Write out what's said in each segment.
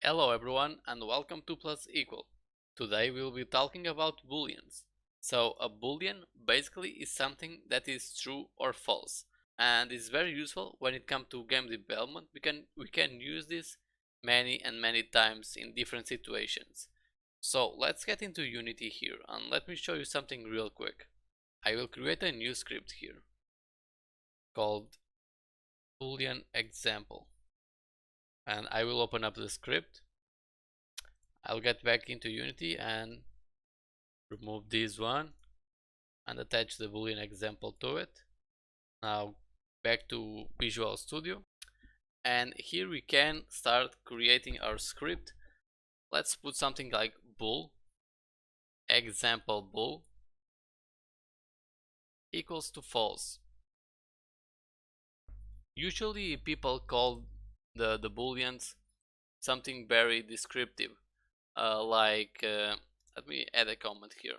Hello everyone and welcome to Plus Equal. Today we will be talking about booleans. So a boolean basically is something that is true or false, and is very useful when it comes to game development. We can use this many times in different situations. So let's get into Unity here and let me show you something real quick. I will create a new script here called boolean example, and I will open up the script. I'll get back into Unity and remove this one and attach the boolean example to it. Now back to Visual Studio, and here we can start creating our script. Let's put something like bool example bool equals to false. Usually people call the booleans something very descriptive, let me add a comment here.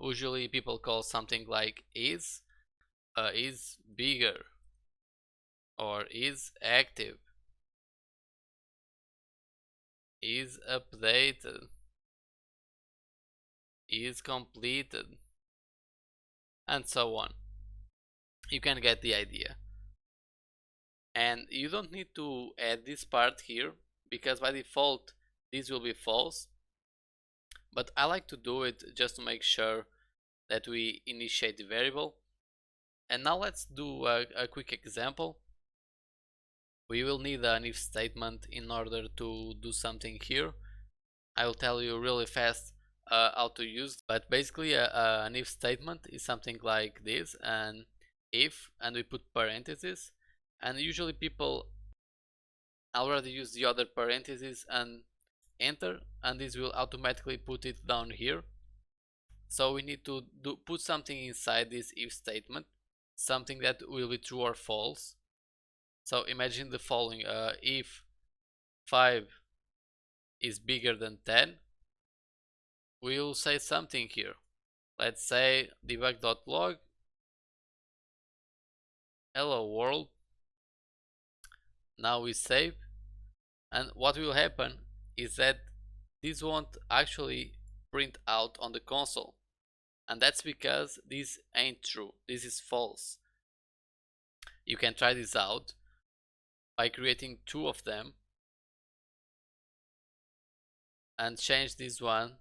Usually people call something like is bigger, or is active, is updated, is completed, and so on. You can get the idea. And you don't need to add this part here because by default this will be false, but I like to do it just to make sure that we initiate the variable. And now let's do a quick example. We will need an if statement in order to do something here. I will tell you really fast how to use, but basically an if statement is something like this: and if, and we put parentheses, and usually people already use the other parentheses and enter, and this will automatically put it down here. So we need to put something inside this if statement, something that will be true or false. So imagine the following: if 5 is bigger than 10, we will say something here. Let's say debug.log hello world. Now we save, and what will happen is that this won't actually print out on the console, and that's because this ain't true, this is false. You can try this out by creating 2 of them and change this one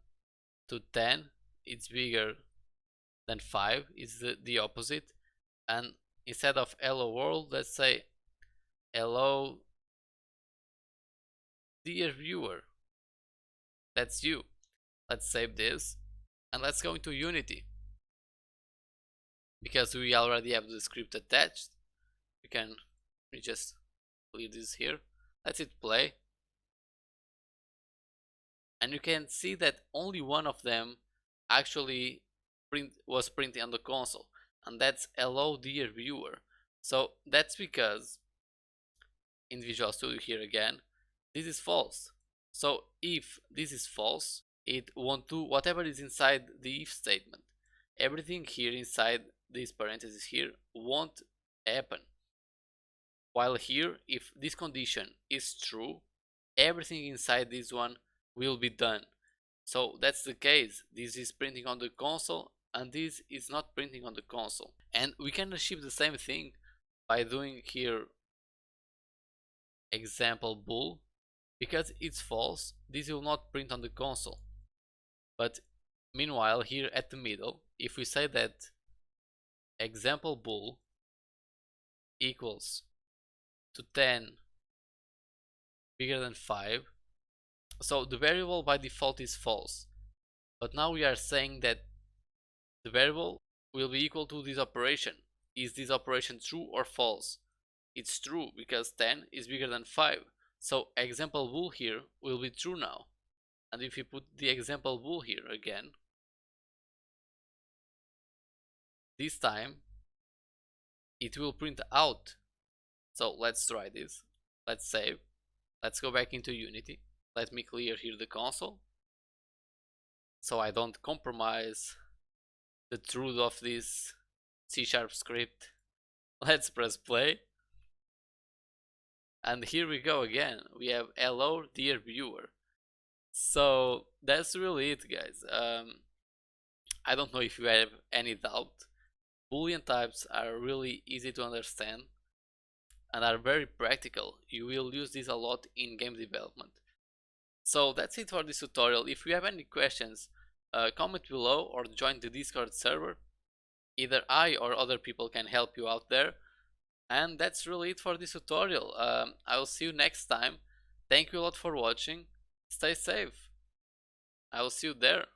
to 10. It's bigger than 5, is the opposite. And instead of hello world, let's say hello dear viewer. That's you. Let's save this and let's go into Unity. Because we already have the script attached, we just leave this here. Let's hit play, and you can see that only one of them actually was printed on the console, and that's hello dear viewer. So that's because in Visual Studio here again, this is false. So if this is false, it won't do whatever is inside the if statement. Everything here inside these parentheses here won't happen. While here, if this condition is true, everything inside this one will be done. So that's the case. This is printing on the console and this is not printing on the console. And we can achieve the same thing by doing here example bool. Because it's false, this will not print on the console. But meanwhile, here at the middle, if we say that example bool equals to 10 bigger than 5, so the variable by default is false, but now we are saying that the variable will be equal to this operation. Is this operation true or false? It's true because 10 is bigger than 5, so example bool here will be true now. And if you put the example bool here again, this time it will print out. So let's try this. Let's save. Let's go back into Unity. Let me clear here the console so I don't compromise the truth of this C# script. Let's press play. And here we go again. We have hello dear viewer. So that's really it, guys. I don't know if you have any doubt. Boolean types are really easy to understand and are very practical. You will use this a lot in game development. So that's it for this tutorial. If you have any questions, comment below or join the Discord server. Either I or other people can help you out there. And that's really it for this tutorial. I will see you next time. Thank you a lot for watching. Stay safe. I will see you there.